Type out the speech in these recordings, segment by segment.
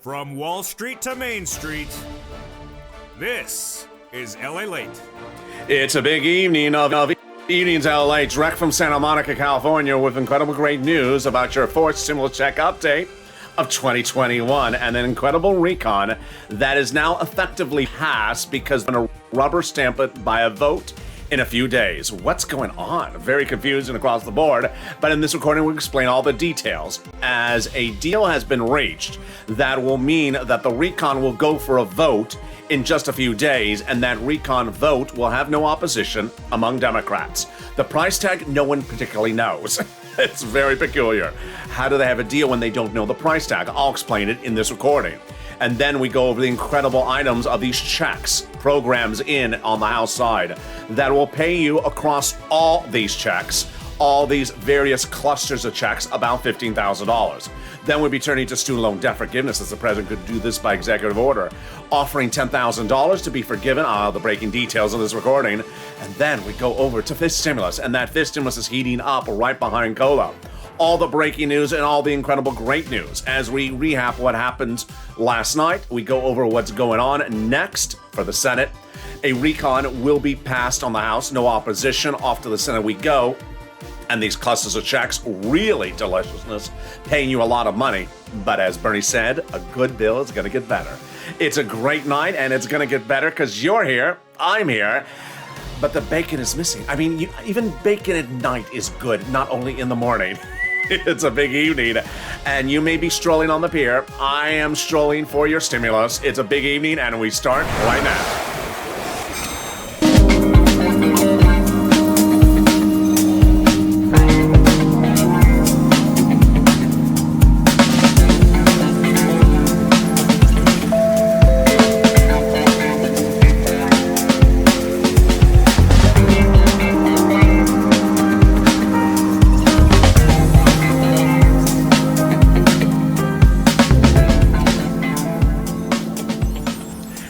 From Wall Street to Main Street, this is LALATE. It's a big evening of Evenings LA, direct from Santa Monica, California, with incredible great news about your fourth stimulus check update of 2021 and an incredible recon that is now effectively passed because they're going to rubber stamp it by a vote in a few days. What's going on? Very confusing across the board, but in this recording we'll explain all the details. As a deal has been reached, that will mean that the recon will go for a vote in just a few days, and that recon vote will have no opposition among Democrats. The price tag, no one particularly knows. It's very peculiar. How do they have a deal when they don't know the price tag? I'll explain it in this recording. And then we go over the incredible items of these checks, programs in on the House side, that will pay you across all these checks, all these various clusters of checks, about $15,000. Then we'll be turning to student loan debt forgiveness, as the president could do this by executive order, offering $10,000 to be forgiven. The breaking details of this recording. And then we go over to fifth stimulus, and that fifth stimulus is heating up right behind COLA. All the breaking news and all the incredible great news. As we recap what happened last night, we go over what's going on next for the Senate. A recon will be passed on the House, no opposition. Off to the Senate we go. And these clusters of checks, really deliciousness, paying you a lot of money. But as Bernie said, a good bill is going to get better. It's a great night, and it's going to get better because you're here, I'm here, but the bacon is missing. I mean, even bacon at night is good, not only in the morning. It's a big evening, and you may be strolling on the pier. I am strolling for your stimulus. It's a big evening, and we start right now.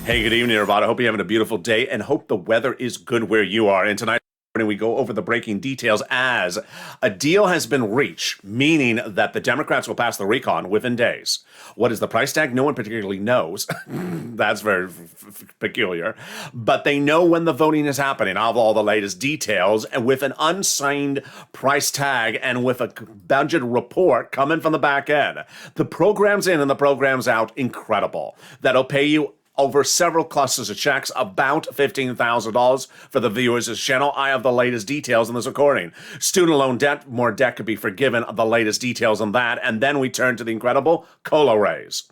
Hey, good evening, everybody. I hope you're having a beautiful day and hope the weather is good where you are. And tonight, we go over the breaking details as a deal has been reached, meaning that the Democrats will pass the recon within days. What is the price tag? No one particularly knows. That's very peculiar. But they know when the voting is happening. I'll have all the latest details, and with an unsigned price tag and with a budget report coming from the back end. The program's in and the program's out. Incredible. That'll pay you over several clusters of checks, about $15,000 for the viewers of this channel. I have the latest details in this recording. Student loan debt, more debt could be forgiven, the latest details on that. And then we turn to the incredible COLA raise.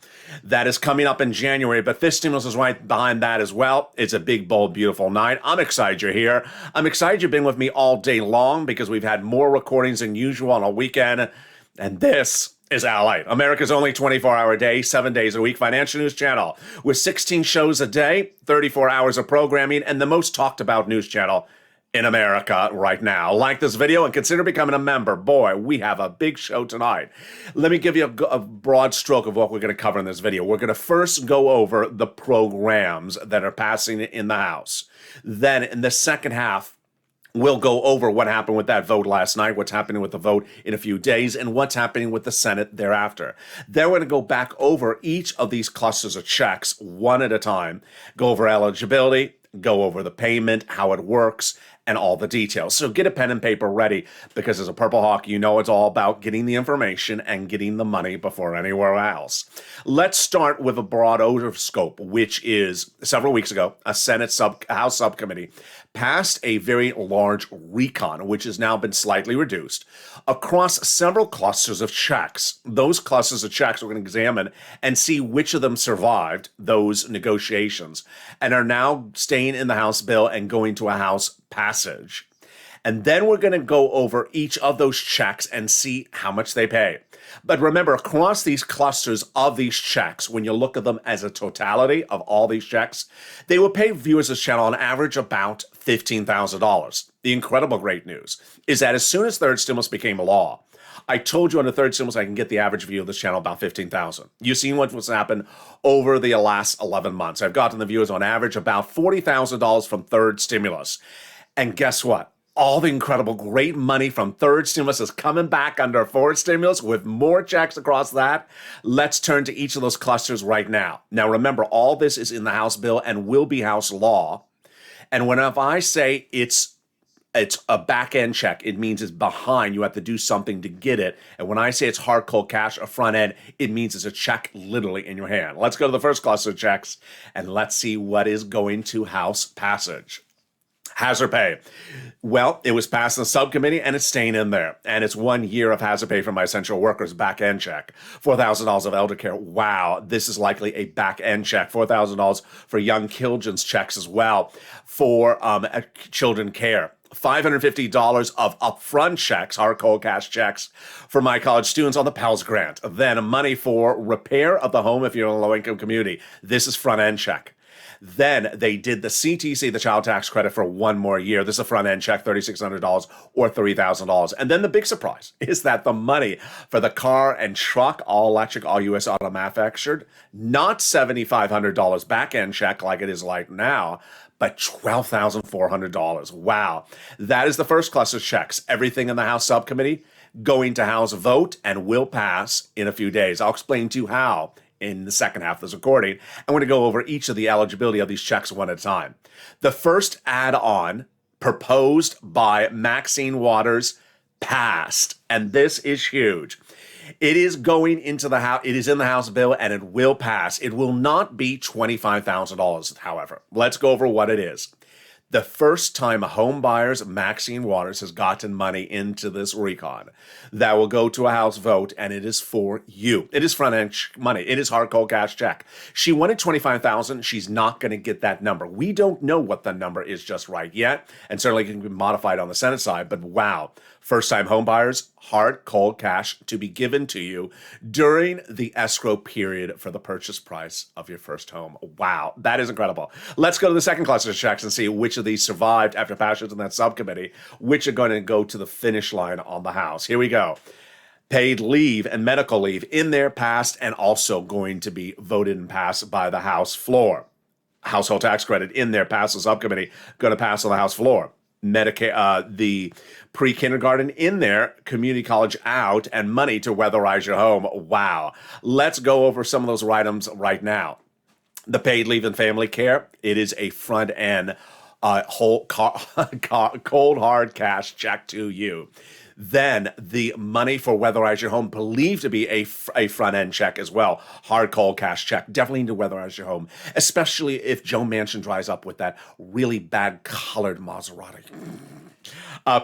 That is coming up in January, but this stimulus is right behind that as well. It's a big, bold, beautiful night. I'm excited you're here. I'm excited you've been with me all day long because we've had more recordings than usual on a weekend. And this is LA, America's only 24-hour day, 7 days a week financial news channel with 16 shows a day, 34 hours of programming, and the most talked about news channel in America right now. Like this video and consider becoming a member. Boy, we have a big show tonight. Let me give you a broad stroke of what we're going to cover in this video. We're going to first go over the programs that are passing in the House. Then in the second half, we'll go over what happened with that vote last night, what's happening with the vote in a few days, and what's happening with the Senate thereafter. Then we're going to go back over each of these clusters of checks one at a time, go over eligibility, go over the payment, how it works, and all the details. So get a pen and paper ready because as a Purple Hawk, you know it's all about getting the information and getting the money before anywhere else. Let's start with a broad overscope, which is several weeks ago, a House subcommittee passed a very large recon, which has now been slightly reduced, across several clusters of checks. Those clusters of checks we're going to examine and see which of them survived those negotiations and are now staying in the House bill and going to a House passage. And then we're going to go over each of those checks and see how much they pay. But remember, across these clusters of these checks, when you look at them as a totality of all these checks, they will pay viewers of this channel on average about $15,000. The incredible great news is that as soon as third stimulus became law, I told you on the third stimulus I can get the average view of this channel about 15,000. You've seen what's happened over the last 11 months. I've gotten the viewers on average about $40,000 from third stimulus. And guess what? all the incredible great money from third stimulus is coming back under fourth stimulus with more checks across that. Let's turn to each of those clusters right now. Now, remember, all this is in the House bill and will be House law. And if I say it's a back end check, it means it's behind. You have to do something to get it. And when I say it's hard cold cash or front end, it means it's a check literally in your hand. Let's go to the first cluster of checks and let's see what is going to House passage. Hazard pay. Well, it was passed in the subcommittee and it's staying in there. And it's 1 year of hazard pay for my essential workers back end check. $4,000 of elder care. Wow, this is likely a back end check. $4,000 for young children's checks as well for children care. $550 of upfront checks, hard cold cash checks for my college students on the Pell Grant. Then money for repair of the home if you're in a low-income community. This is front-end check. Then they did the CTC, the child tax credit, for 1 more year. This is a front-end check, $3,600 or $3,000. And then the big surprise is that the money for the car and truck, all electric, all U.S. auto manufactured, not $7,500 back-end check like it is like now, but $12,400. Wow. That is the first cluster of checks. Everything in the House subcommittee going to House vote and will pass in a few days. I'll explain to you how in the second half of this recording. I'm going to go over each of the eligibility of these checks one at a time. The first add-on proposed by Maxine Waters passed, and this is huge. It is going into the House. It is in the House bill, and it will pass. It will not be $25,000, however. Let's go over what it is. The first time home buyers, Maxine Waters, has gotten money into this recon that will go to a House vote, and it is for you. It is front-end money. It is hard cold cash check. She wanted $25,000. She's not going to get that number. We don't know what the number is just right yet, and certainly can be modified on the Senate side, but wow. First-time home buyers, hard cold cash to be given to you during the escrow period for the purchase price of your first home. Wow, that is incredible. Let's go to the second cluster of checks and see which of these survived after passage in that subcommittee, which are going to go to the finish line on the House. Here we go. Paid leave and medical leave in there, passed, and also going to be voted and passed by the House floor. Household tax credit in there, passed the subcommittee, going to pass on the House floor. Medicare, the pre-kindergarten in there, community college out, and money to weatherize your home. Wow. Let's go over some of those items right now. The paid leave and family care, it is a front end cold hard cash check to you. Then the money for weatherize your home, believed to be a front end check as well. Hard cold cash check. Definitely need to weatherize your home, especially if Joe Manchin dries up with that really bad colored Maserati.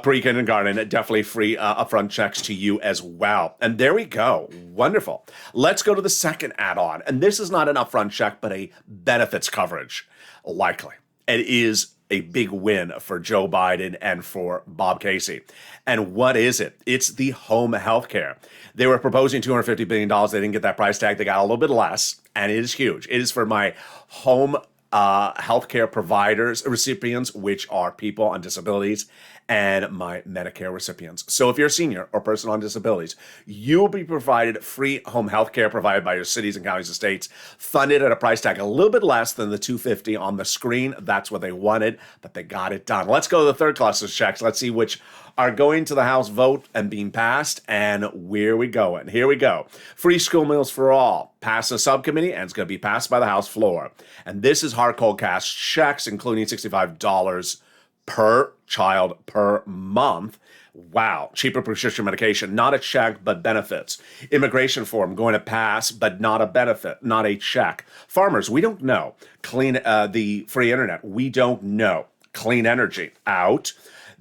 Pre-kindergarten, definitely free upfront checks to you as well. And there we go. Wonderful. Let's go to the second add-on. And this is not an upfront check, but a benefits coverage, likely. It is a big win for Joe Biden and for Bob Casey. And what is it? It's the home health care. They were proposing $250 billion. They didn't get that price tag. They got a little bit less, and it is huge. It is for my home healthcare providers, recipients, which are people on disabilities, and my Medicare recipients. So if you're a senior or person on disabilities, you will be provided free home health care provided by your cities and counties and states, funded at a price tag a little bit less than the $250 on the screen. That's what they wanted, but they got it done. Let's go to the third cluster of checks. Let's see which are going to the House vote and being passed, and where we going. Here we go. Free school meals for all. Passed the subcommittee, and it's going to be passed by the House floor. And this is hard cold cash checks, including $65 per child per month. Wow. Cheaper prescription medication, not a check, but benefits. Immigration form going to pass, but not a benefit, not a check. Farmers, we don't know. Clean, the free internet, we don't know. Clean energy, out.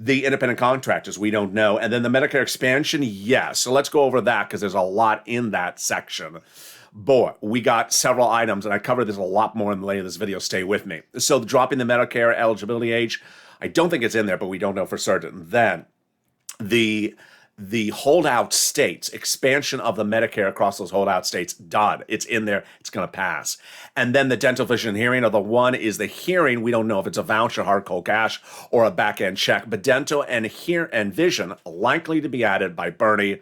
The independent contractors, we don't know. And then the Medicare expansion, yes. So let's go over that because there's a lot in that section. Boy, we got several items, and I covered this a lot more in the later of this video. Stay with me. So dropping the Medicare eligibility age, I don't think it's in there, but we don't know for certain. Then the holdout states, expansion of the Medicare across those holdout states, done. It's in there. It's going to pass. And then the dental, vision, hearing, or the one is the hearing. We don't know if it's a voucher, hard cold cash, or a back-end check. But dental and vision likely to be added by Bernie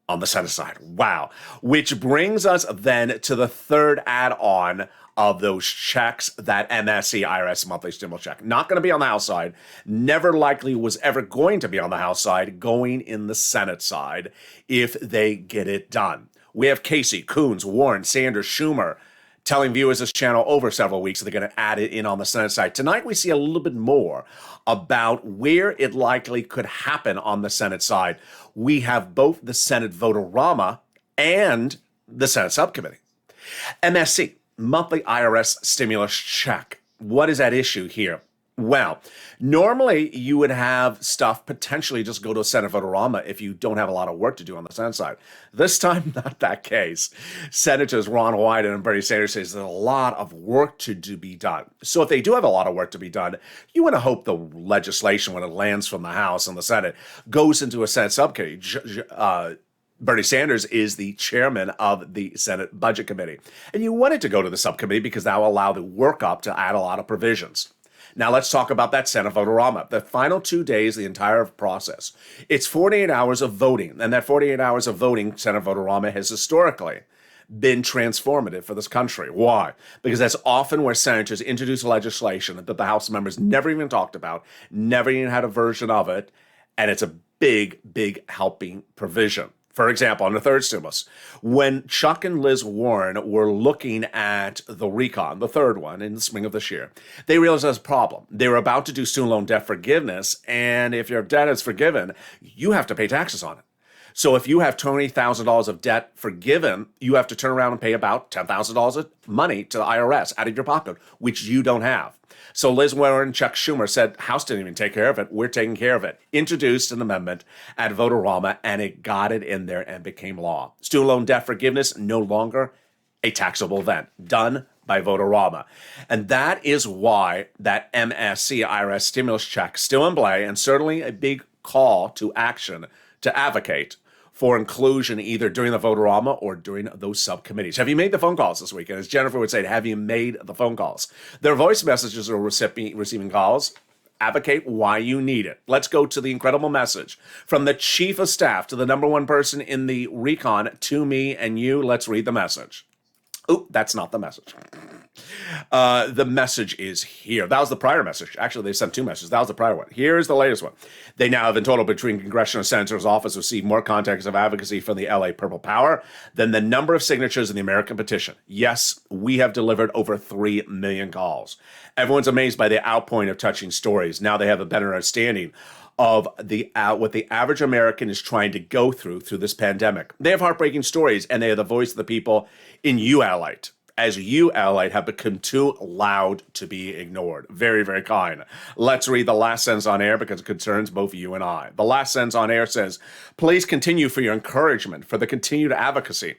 on the Senate side. Wow. Which brings us then to the third add-on of those checks, that MSC IRS monthly stimulus check. Not going to be on the House side. Never likely was ever going to be on the House side, going in the Senate side if they get it done. We have Casey, Coons, Warren, Sanders, Schumer telling viewers this channel over several weeks that they're going to add it in on the Senate side. Tonight, we see a little bit more about where it likely could happen on the Senate side. We have both the Senate vote-a-rama and the Senate subcommittee. MSC, monthly IRS stimulus check. What is at issue here? Well, normally you would have stuff potentially just go to a Senate vote-a-rama if you don't have a lot of work to do on the Senate side. This time, not that case. Senators Ron Wyden and Bernie Sanders says there's a lot of work to be done. So if they do have a lot of work to be done, you want to hope the legislation, when it lands from the House and the Senate, goes into a Senate subcommittee. Bernie Sanders is the chairman of the Senate Budget Committee. And you want it to go to the subcommittee because that will allow the workup to add a lot of provisions. Now let's talk about that Senate vote-a-rama. The final 2 days, the entire process. It's 48 hours of voting, and that 48 hours of voting, Senate vote-a-rama, has historically been transformative for this country. Why? Because that's often where senators introduce legislation that the House members never even talked about, never even had a version of it, and it's a big, big helping provision. For example, on the third stimulus, when Chuck and Liz Warren were looking at the recon, the third one in the spring of this year, they realized there's a problem. They were about to do student loan debt forgiveness, and if your debt is forgiven, you have to pay taxes on it. So if you have $20,000 of debt forgiven, you have to turn around and pay about $10,000 of money to the IRS out of your pocket, which you don't have. So Liz Warren and Chuck Schumer said, House didn't even take care of it. We're taking care of it. Introduced an amendment at vote-a-rama, and it got it in there and became law. Student loan debt forgiveness, no longer a taxable event. Done by vote-a-rama. And that is why that MSC IRS stimulus check still in play, and certainly a big call to action to advocate for inclusion either during the vote-a-rama or during those subcommittees. Have you made the phone calls this week? And as Jennifer would say, have you made the phone calls? Their voice messages are receiving calls. Advocate why you need it. Let's go to the incredible message from the chief of staff to the number one person in the recon to me and you. Let's read the message. Oh, that's not the message. The message is here. That was the prior message. Actually, they sent two messages. That was the prior one. Here's the latest one. They now have in total between congressional and senator's office received more contacts of advocacy from the LA Purple Power than the number of signatures in the American petition. Yes, we have delivered over 3 million calls. Everyone's amazed by the outpouring of touching stories. Now they have a better understanding of what the average American is trying to go through this pandemic. They have heartbreaking stories, and they are the voice of the people in LALATE, as LALATE have become too loud to be ignored. Very, very kind. Let's read the last sentence on air because it concerns both you and I. The last sentence on air says, please continue for your encouragement, for the continued advocacy.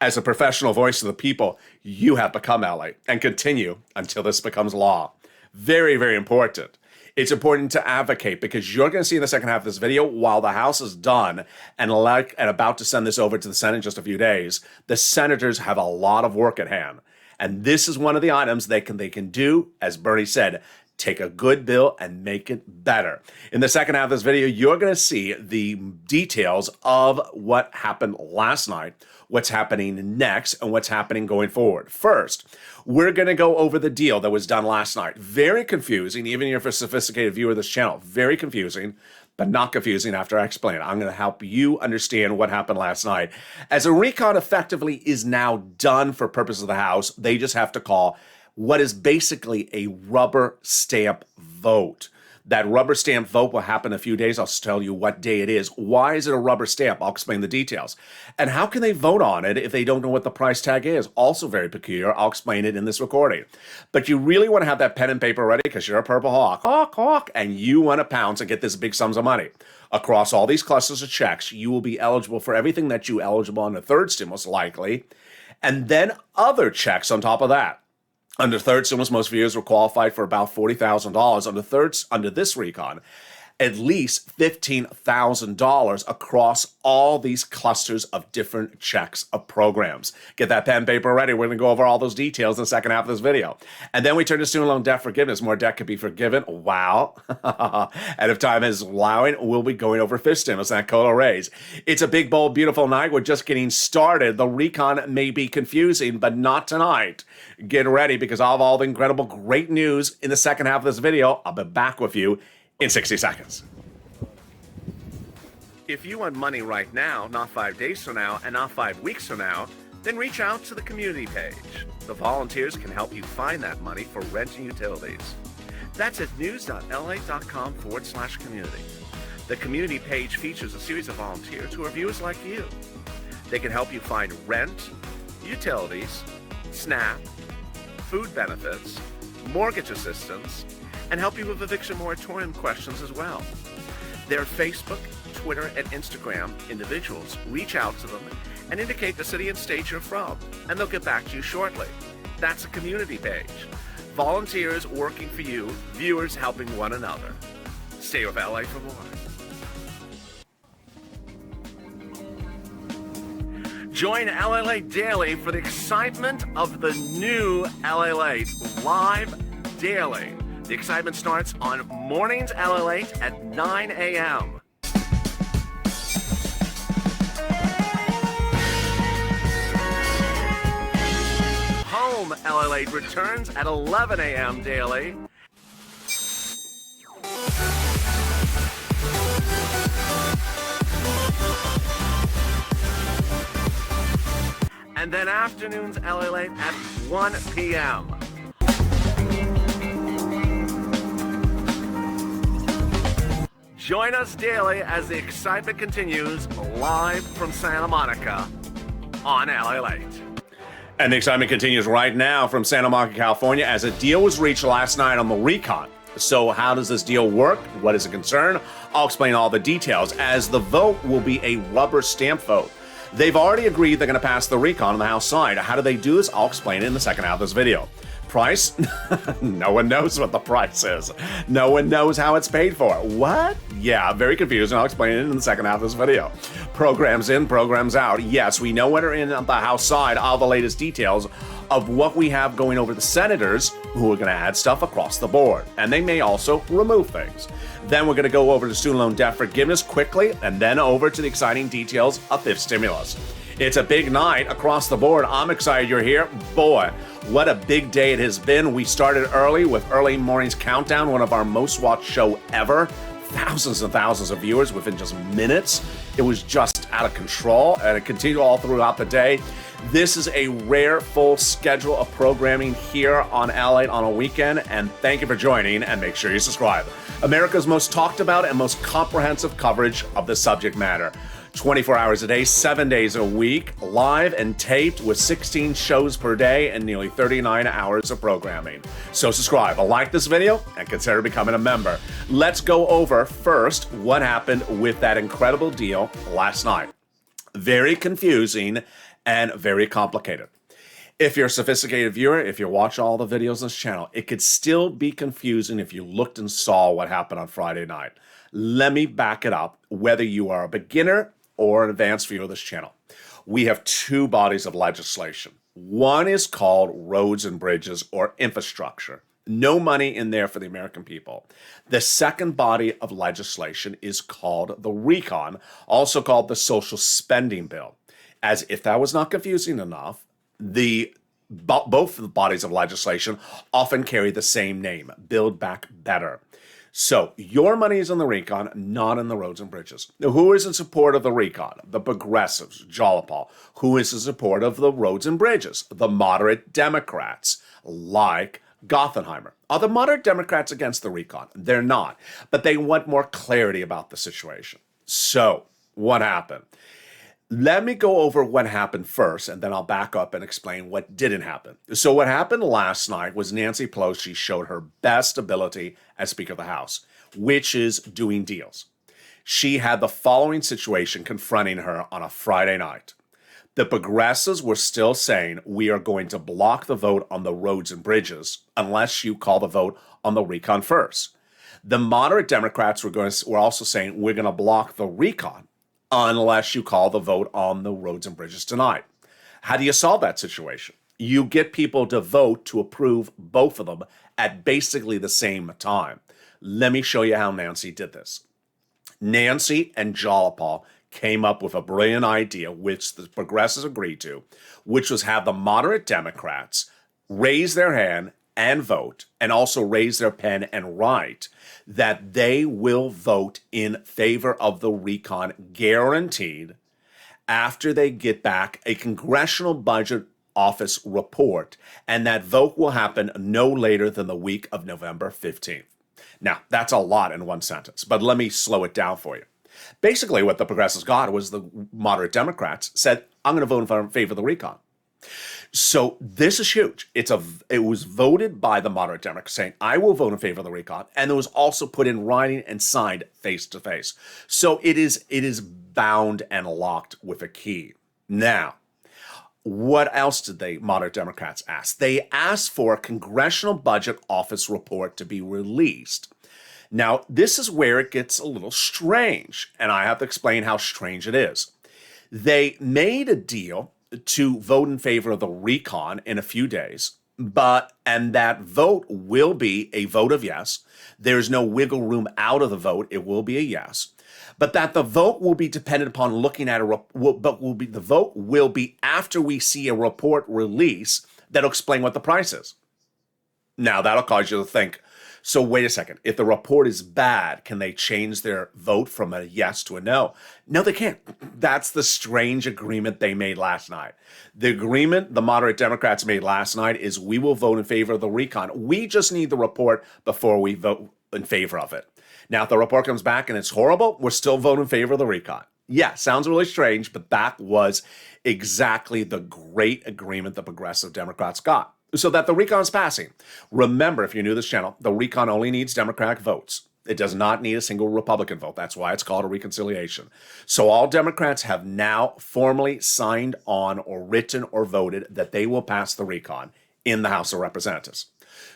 As a professional voice of the people, you have become LA, and continue until this becomes law. Very, very important. It's important to advocate because you're going to see in the second half of this video, while the House is done and about to send this over to the Senate in just a few days, the senators have a lot of work at hand. And this is one of the items they can do, as Bernie said, take a good bill and make it better. In the second half of this video, you're going to see the details of what happened last night, what's happening next, and what's happening going forward. First, we're going to go over the deal that was done last night. Very confusing, even if you're a sophisticated viewer of this channel. Very confusing, but not confusing after I explain it. I'm going to help you understand what happened last night. As a recon effectively is now done for purposes of the House, they just have to call what is basically a rubber stamp vote. That rubber stamp vote will happen in a few days. I'll tell you what day it is. Why is it a rubber stamp? I'll explain the details. And how can they vote on it if they don't know what the price tag is? Also very peculiar. I'll explain it in this recording. But you really want to have that pen and paper ready because you're a purple hawk, and you want to pounce and get this big sums of money. Across all these clusters of checks, you will be eligible for everything that you eligible on the third stimulus, likely, and then other checks on top of that. Under third stimulus, most viewers were qualified for about $40,000. Under this recon, at least $15,000 across all these clusters of different checks of programs. Get that pen and paper ready. We're going to go over all those details in the second half of this video. And then we turn to student loan debt forgiveness. More debt could be forgiven. Wow. And if time is allowing, we'll be going over fifth stimulus and cola raise. It's a big, bold, beautiful night. We're just getting started. The recon may be confusing, but not tonight. Get ready because I'll have all the incredible, great news in the second half of this video. I'll be back with you in 60 seconds. If you want money right now, not 5 days from now, and not 5 weeks from now, then reach out to the community page. The volunteers can help you find that money for rent and utilities. That's at news.lalate.com/community. The community page features a series of volunteers who are viewers like you. They can help you find rent, utilities, SNAP, food benefits, mortgage assistance, and help you with eviction moratorium questions as well. Their Facebook, Twitter, and Instagram individuals reach out to them and indicate the city and state you're from, and they'll get back to you shortly. That's a community page. Volunteers working for you, viewers helping one another. Stay with LA for more. Join LALATE daily for the excitement of the new LALATE live daily. The excitement starts on mornings LALATE at 9 a.m. Home LALATE returns at 11 a.m. daily. And then afternoons LALATE at 1 p.m. Join us daily as the excitement continues live from Santa Monica on LALATE. And the excitement continues right now from Santa Monica, California, as a deal was reached last night on the recon. So how does this deal work? What is it concern? I'll explain all the details, as the vote will be a rubber stamp vote. They've already agreed they're going to pass the recon on the House side. How do they do this? I'll explain it in the second half of this video. Price? No one knows what the price is. No one knows how it's paid for. What? Yeah, very confusing. I'll explain it in the second half of this video. Programs in, programs out. Yes, we know what are in the House side, all the latest details of what we have going over the senators who are going to add stuff across the board. And they may also remove things. Then we're going to go over to student loan debt forgiveness quickly, and then over to the exciting details of fifth stimulus. It's a big night across the board. I'm excited you're here. Boy, what a big day it has been. We started early with Early Mornings Countdown, one of our most watched show ever. Thousands and thousands of viewers within just minutes. It was just out of control, and it continued all throughout the day. This is a rare full schedule of programming here on LALATE on a weekend, and thank you for joining, and make sure you subscribe. America's most talked about and most comprehensive coverage of the subject matter. 24 hours a day, 7 days a week, live and taped with 16 shows per day and nearly 39 hours of programming. So subscribe, like this video, and consider becoming a member. Let's go over first what happened with that incredible deal last night. Very confusing and very complicated. If you're a sophisticated viewer, if you watch all the videos on this channel, it could still be confusing if you looked and saw what happened on Friday night. Let me back it up, whether you are a beginner or an advanced viewer of this channel. We have two bodies of legislation. One is called roads and bridges, or infrastructure. No money in there for the American people. The second body of legislation is called the recon, also called the social spending bill. As if that was not confusing enough, both of the bodies of legislation often carry the same name, Build Back Better. So your money is in the recon, not in the roads and bridges. Now, who is in support of the recon? The progressives, Jalopal. Who is in support of the roads and bridges? The moderate Democrats, like Gothenheimer. Are the moderate Democrats against the recon? They're not, but they want more clarity about the situation. So what happened? Let me go over what happened first, and then I'll back up and explain what didn't happen. So what happened last night was Nancy Pelosi showed her best ability as Speaker of the House, which is doing deals. She had the following situation confronting her on a Friday night. The progressives were still saying, we are going to block the vote on the roads and bridges unless you call the vote on the recon first. The moderate Democrats were also saying we're going to block the recon unless you call the vote on the roads and bridges tonight. How do you solve that situation? You get people to vote to approve both of them at basically the same time. Let me show you how Nancy did this. Nancy and Jalapal came up with a brilliant idea, which the progressives agreed to, which was have the moderate Democrats raise their hand and vote, and also raise their pen and write that they will vote in favor of the recon, guaranteed, after they get back a Congressional Budget Office report, and that vote will happen no later than the week of November 15th. Now, that's a lot in one sentence, but let me slow it down for you. Basically, what the progressives got was the moderate Democrats said, I'm going to vote in favor of the recon. So this is huge. It was voted by the moderate Democrats saying, I will vote in favor of the recon, and it was also put in writing and signed face to face. So it is bound and locked with a key. Now, what else did the moderate Democrats ask? They asked for a Congressional Budget Office report to be released. Now, this is where it gets a little strange, and I have to explain how strange it is. They made a deal to vote in favor of the recon in a few days, and that vote will be a vote of yes. There's no wiggle room out of the vote. It will be a yes. But that the vote will be dependent upon looking at the vote will be after we see a report release that'll explain what the price is. Now, that'll cause you to think, so wait a second, if the report is bad, can they change their vote from a yes to a no? No, they can't. That's the strange agreement they made last night. The agreement the moderate Democrats made last night is we will vote in favor of the recon. We just need the report before we vote in favor of it. Now, if the report comes back and it's horrible, we're still voting in favor of the recon. Yeah, sounds really strange, but that was exactly the great agreement the progressive Democrats got. So that the recon is passing. Remember, if you're new to this channel, the recon only needs Democratic votes. It does not need a single Republican vote. That's why it's called a reconciliation. So all Democrats have now formally signed on or written or voted that they will pass the recon in the House of Representatives.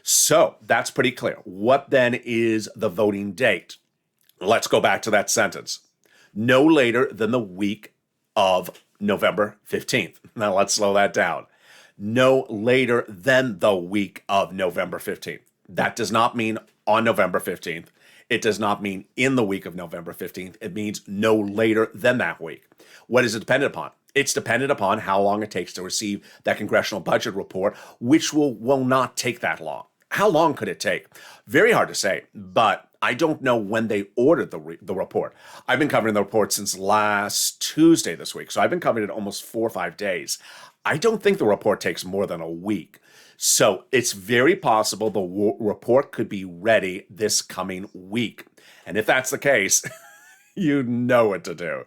So that's pretty clear. What then is the voting date? Let's go back to that sentence. No later than the week of November 15th. Now let's slow that down. No later than the week of November 15th. That does not mean on November 15th. It does not mean in the week of November 15th. It means no later than that week. What is it dependent upon? It's dependent upon how long it takes to receive that congressional budget report, which will not take that long. How long could it take? Very hard to say, but I don't know when they ordered the report. I've been covering the report since last Tuesday this week, so I've been covering it almost 4 or 5 days. I don't think the report takes more than a week. So it's very possible the report could be ready this coming week. And if that's the case, you know what to do.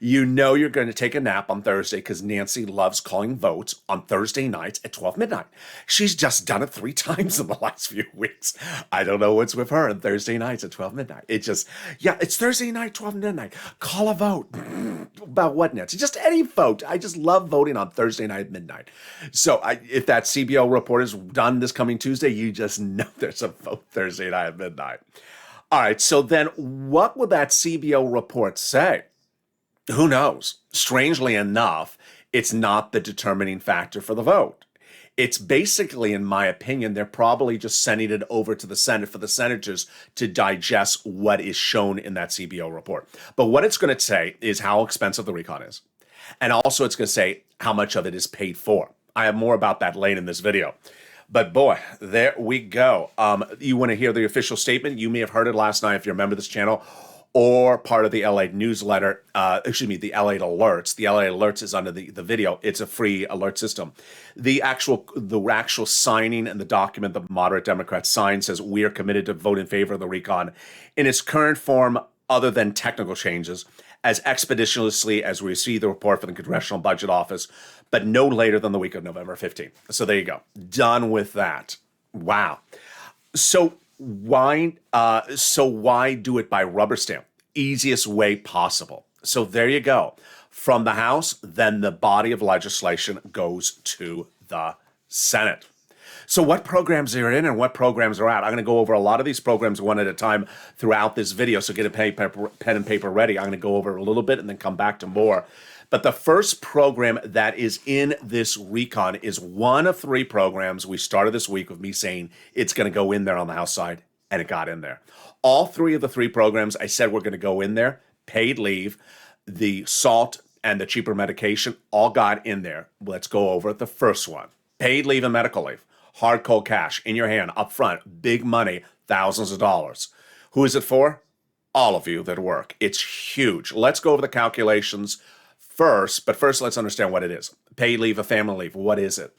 You know you're going to take a nap on Thursday because Nancy loves calling votes on Thursday nights at 12 midnight. She's just done it 3 times in the last few weeks. I don't know what's with her on Thursday nights at 12 midnight. It's Thursday night, 12 midnight. Call a vote. About what, Nancy? Just any vote. I just love voting on Thursday night at midnight. So if that CBO report is done this coming Tuesday, you just know there's a vote Thursday night at midnight. All right, so then what would that CBO report say? Who knows? Strangely enough, it's not the determining factor for the vote. It's basically, in my opinion, they're probably just sending it over to the Senate for the senators to digest what is shown in that CBO report. But what it's going to say is how expensive the recon is. And also it's going to say how much of it is paid for. I have more about that later in this video. But boy, there we go. You want to hear the official statement? You may have heard it last night if you're a member of this channel or part of the LA newsletter, the LA Alerts. The LA Alerts is under the video. It's a free alert system. The actual signing and the document the moderate Democrats signed says we are committed to vote in favor of the recon in its current form other than technical changes as expeditiously as we receive the report from the Congressional Budget Office, but no later than the week of November 15th. So there you go. Done with that. Wow. So why do it by rubber stamp? Easiest way possible. So there you go. From the House, then the body of legislation goes to the Senate. So what programs are in and what programs are out? I'm going to go over a lot of these programs one at a time throughout this video. So get a pen and paper ready. I'm going to go over a little bit and then come back to more. But the first program that is in this recon is one of three programs we started this week with me saying it's going to go in there on the House side, and it got in there. All three of the three programs I said we're going to go in there. Paid leave, the SALT, and the cheaper medication all got in there. Let's go over the first one. Paid leave and medical leave. Hard cold cash in your hand up front. Big money, thousands of dollars. Who is it for? All of you that work. It's huge. Let's go over the calculations first, but first let's understand what it is. Paid leave, a family leave, what is it?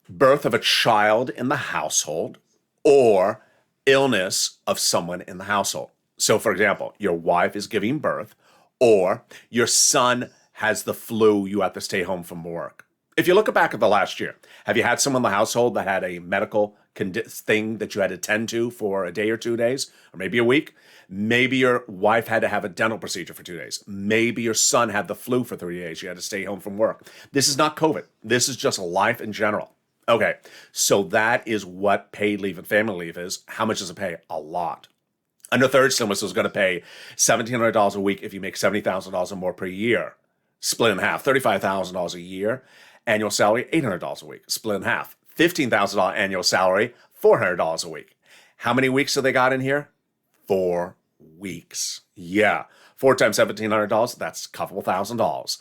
Birth of a child in the household or illness of someone in the household. So for example, your wife is giving birth or your son has the flu, you have to stay home from work. If you look back at the last year, have you had someone in the household that had a medical thing that you had to tend to for a day or 2 days, or maybe a week? Maybe your wife had to have a dental procedure for 2 days. Maybe your son had the flu for 3 days. You had to stay home from work. This is not COVID. This is just life in general. Okay, so that is what paid leave and family leave is. How much does it pay? A lot. Under third stimulus is going to pay $1,700 a week if you make $70,000 or more per year. Split in half, $35,000 a year. Annual salary, $800 a week. Split in half, $15,000 annual salary, $400 a week. How many weeks have they got in here? 4 weeks. Yeah. 4 times $1,700, that's a couple $1,000.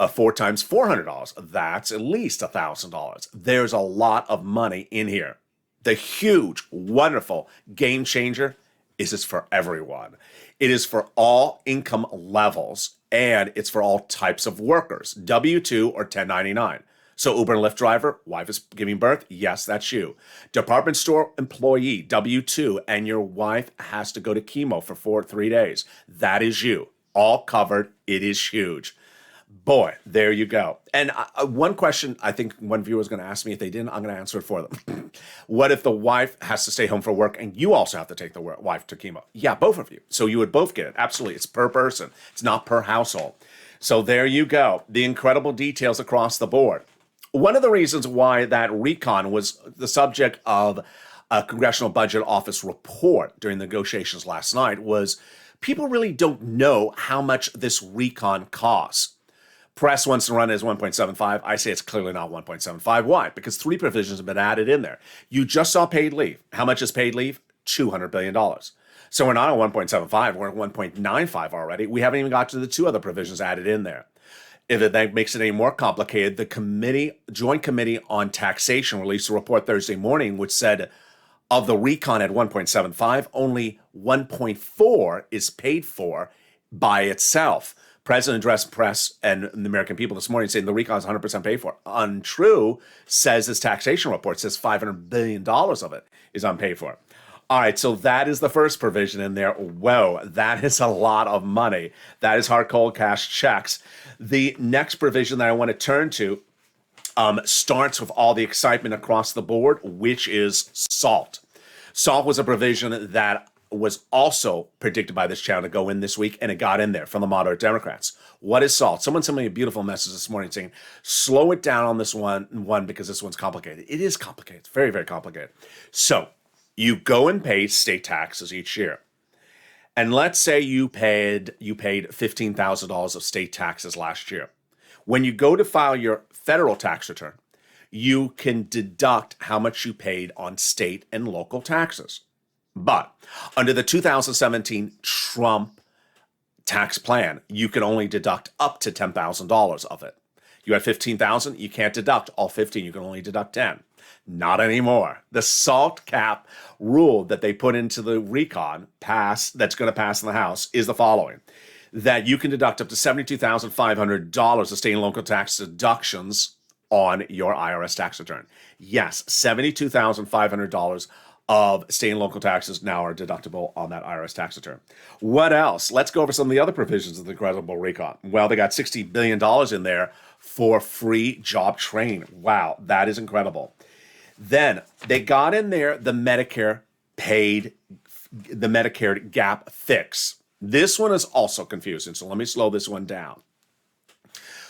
4 times $400, that's at least $1,000. There's a lot of money in here. The huge, wonderful game changer is it's for everyone. It is for all income levels, and it's for all types of workers, W-2 or 1099. So Uber and Lyft driver, wife is giving birth, yes, that's you. Department store employee, W-2, and your wife has to go to chemo for 3 days. That is you. All covered. It is huge. Boy, there you go. And one question I think one viewer is going to ask me, if they didn't, I'm going to answer it for them. What if the wife has to stay home for work and you also have to take the wife to chemo? Yeah, both of you. So you would both get it. Absolutely. It's per person. It's not per household. So there you go. The incredible details across the board. One of the reasons why that recon was the subject of a Congressional Budget Office report during the negotiations last night was people really don't know how much this recon costs. Press wants to run it as 1.75. I say it's clearly not 1.75. Why? Because 3 provisions have been added in there. You just saw paid leave. How much is paid leave? $200 billion. So we're not at 1.75. We're at 1.95 already. We haven't even got to the 2 other provisions added in there. If that makes it any more complicated, the Joint Committee on Taxation released a report Thursday morning which said of the recon at 1.75, only 1.4 is paid for by itself. President addressed press and the American people this morning saying the recon is 100% paid for. Untrue, says this taxation report, says $500 billion of it is unpaid for. All right, so that is the first provision in there. Whoa, that is a lot of money. That is hard cold cash checks. The next provision that I want to turn to starts with all the excitement across the board, which is SALT. SALT was a provision that was also predicted by this channel to go in this week, and it got in there from the moderate Democrats. What is SALT? Someone sent me a beautiful message this morning saying, slow it down on this one because this one's complicated. It is complicated. It's very, very complicated. So you go and pay state taxes each year. And let's say you paid $15,000 of state taxes last year. When you go to file your federal tax return, you can deduct how much you paid on state and local taxes. But under the 2017 Trump tax plan, you can only deduct up to $10,000 of it. You had $15,000, you can't deduct all 15, you can only deduct 10. Not anymore. The SALT cap rule that they put into the recon that's going to pass in the House is the following: that you can deduct up to $72,500 of state and local tax deductions on your IRS tax return. Yes, $72,500 of state and local taxes now are deductible on that IRS tax return. What else? Let's go over some of the other provisions of the incredible recon. Well, they got $60 billion in there for free job training. Wow, that is incredible. Then they got in there the Medicare gap fix. This one is also confusing, so let me slow this one down.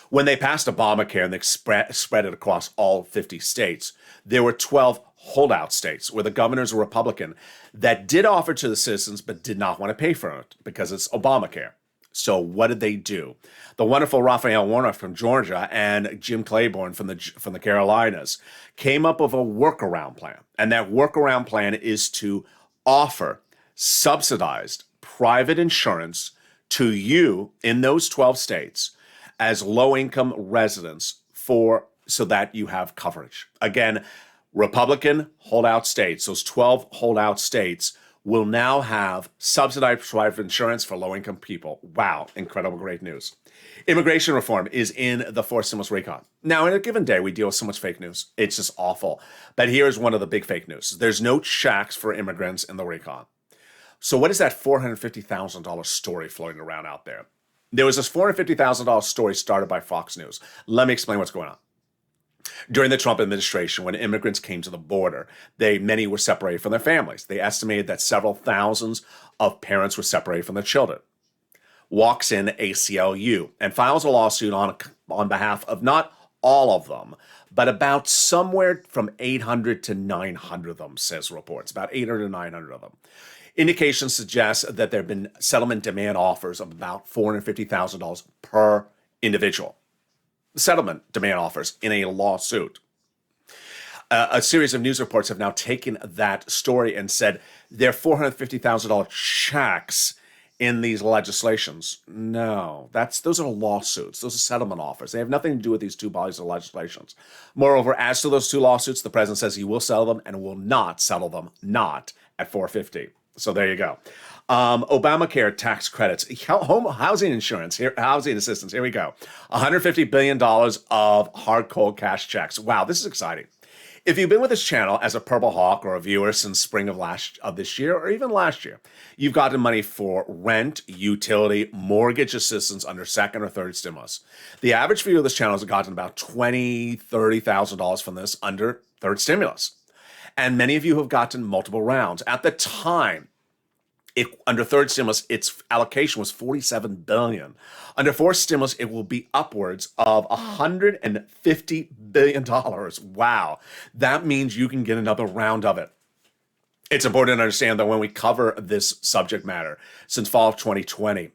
When they passed Obamacare and they spread it across all 50 states, there were 12 holdout states where the governors were Republican that did offer to the citizens but did not want to pay for it because it's Obamacare. So what did they do? The wonderful Raphael Warnock from Georgia and Jim Claiborne from the Carolinas came up with a workaround plan. And that workaround plan is to offer subsidized private insurance to you in those 12 states as low-income residents so that you have coverage. Again, Republican holdout states, those 12 holdout states, will now have subsidized private insurance for low-income people. Wow, incredible, great news. Immigration reform is in the fourth stimulus recon. Now, in a given day, we deal with so much fake news. It's just awful. But here's one of the big fake news. There's no checks for immigrants in the recon. So what is that $450,000 story floating around out there? There was this $450,000 story started by Fox News. Let me explain what's going on. During the Trump administration, when immigrants came to the border, many were separated from their families. They estimated that several thousands of parents were separated from their children. Walks in ACLU and files a lawsuit on behalf of not all of them, but about somewhere from 800 to 900 of them, says reports, about 800 to 900 of them. Indications suggest that there have been settlement demand offers of about $450,000 per individual. Settlement demand offers in a lawsuit. A series of news reports have now taken that story and said there are $450,000 checks in these legislations. No, those are lawsuits. Those are settlement offers. They have nothing to do with these two bodies of legislations. Moreover, as to those two lawsuits, the president says he will settle them and will not settle them, not at $450,000. So there you go. Obamacare tax credits, home housing insurance, housing assistance. Here we go. $150 billion of hard cold cash checks. Wow, this is exciting. If you've been with this channel as a Purple Hawk or a viewer since spring of this year or even last year, you've gotten money for rent, utility, mortgage assistance under second or third stimulus. The average viewer of this channel has gotten about $20,000, $30,000 from this under third stimulus. And many of you have gotten multiple rounds. At the time, under third stimulus, its allocation was $47 billion. Under fourth stimulus, it will be upwards of $150 billion. Wow. That means you can get another round of it. It's important to understand that when we cover this subject matter, since fall of 2020,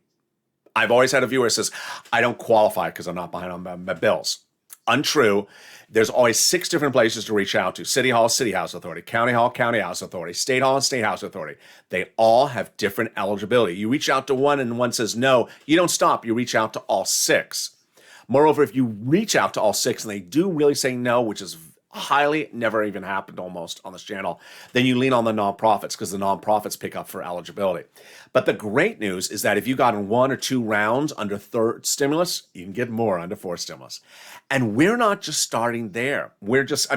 I've always had a viewer who says, I don't qualify because I'm not behind on my bills. Untrue. There's always 6 different places to reach out to. City Hall, City House Authority, County Hall, County House Authority, State Hall, and State House Authority. They all have different eligibility. You reach out to one and one says no, you don't stop. You reach out to all 6. Moreover, if you reach out to all 6 and they do really say no, which is highly never even happened almost on this channel, then you lean on the nonprofits because the nonprofits pick up for eligibility. But the great news is that if you got in 1 or 2 rounds under third stimulus, you can get more under fourth stimulus. And we're not just starting there. We're just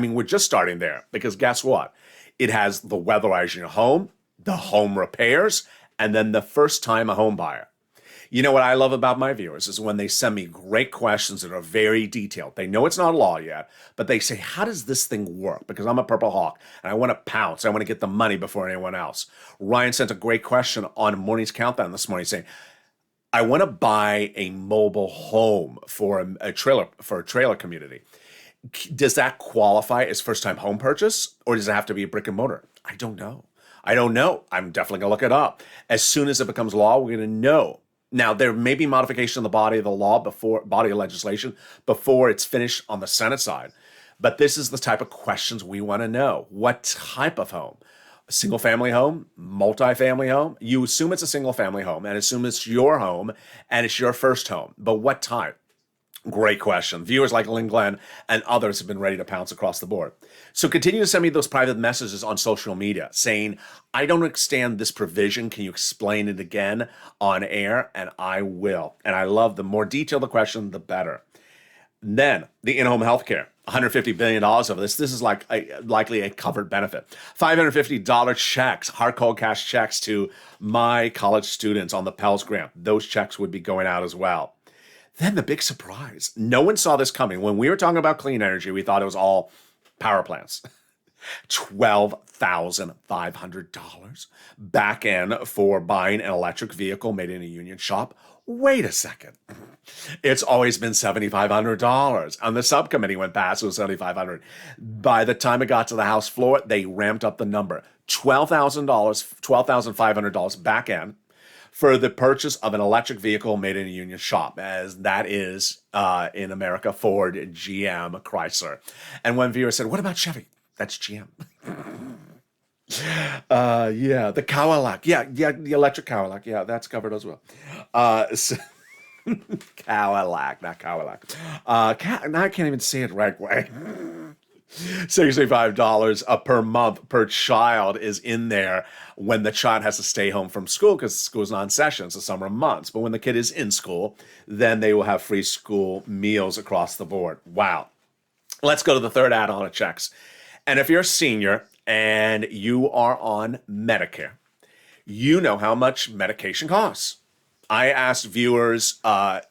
starting there because guess what? It has the weatherizing your home, the home repairs, and then the first time a home buyer. You know what I love about my viewers is when they send me great questions that are very detailed. They know it's not a law yet, but they say, how does this thing work? Because I'm a Purple Hawk and I want to pounce. I want to get the money before anyone else. Ryan sent a great question on Morning's Countdown this morning saying, I want to buy a mobile home for a trailer community. Does that qualify as first-time home purchase or does it have to be a brick and mortar? I don't know. I'm definitely going to look it up. As soon as it becomes law, we're going to know. Now, there may be modification in the body of the law body of legislation before it's finished on the Senate side. But this is the type of questions we want to know. What type of home? A single-family home? Multi-family home? You assume it's a single-family home and assume it's your home and it's your first home. But what type? Great question. Viewers like Lynn Glenn and others have been ready to pounce across the board. So continue to send me those private messages on social media saying, I don't understand this provision. Can you explain it again on air? And I will. And I love the more detailed the question, the better. Then the in-home healthcare, $150 billion of this. This is likely a covered benefit. $550 checks, hard cold cash checks to my college students on the Pell Grant. Those checks would be going out as well. Then the big surprise. No one saw this coming. When we were talking about clean energy, we thought it was all power plants. $12,500 back in for buying an electric vehicle made in a union shop. Wait a second. It's always been $7,500. On the subcommittee when passed, it was $7,500. By the time it got to the House floor, they ramped up the number. $12,000, $12,500 back end for the purchase of an electric vehicle made in a union shop, as that is in America, Ford, GM, Chrysler. And one viewer said, what about Chevy? That's GM. Yeah, the Cadillac. Yeah, the electric Cadillac. Yeah, that's covered as well. Cadillac, not Cadillac. Now I can't even say it right way. $65 per month per child is in there when the child has to stay home from school because school's not in session. It's the summer months. But when the kid is in school, then they will have free school meals across the board. Wow. Let's go to the third add-on of checks. And if you're a senior and you are on Medicare, you know how much medication costs. I asked viewers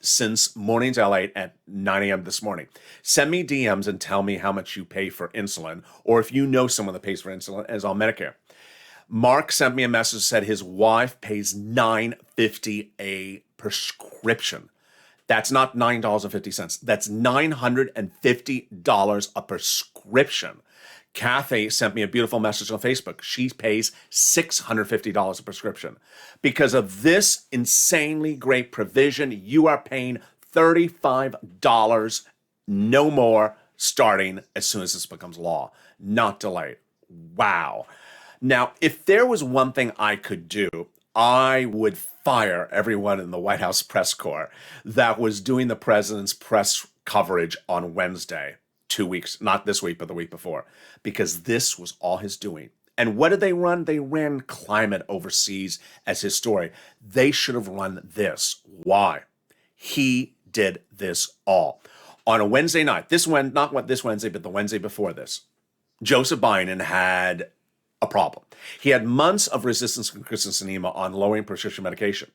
since Mornings LA at 9 a.m. this morning, send me DMs and tell me how much you pay for insulin, or if you know someone that pays for insulin as on Medicare. Mark sent me a message, said his wife pays $9.50 a prescription. That's not $9.50. That's $950 a prescription. Kathy sent me a beautiful message on Facebook. She pays $650 a prescription. Because of this insanely great provision, you are paying $35, no more, starting as soon as this becomes law, not delayed. Wow. Now, if there was one thing I could do, I would fire everyone in the White House press corps that was doing the president's press coverage on Wednesday. 2 weeks, not this week, but the week before, because this was all his doing. And what did they run? They ran climate overseas as his story. They should have run this. Why? He did this all. On a Wednesday night, not what this Wednesday, but the Wednesday before this, Joseph Biden had a problem. He had months of resistance from Kristen Sinema on lowering prescription medication,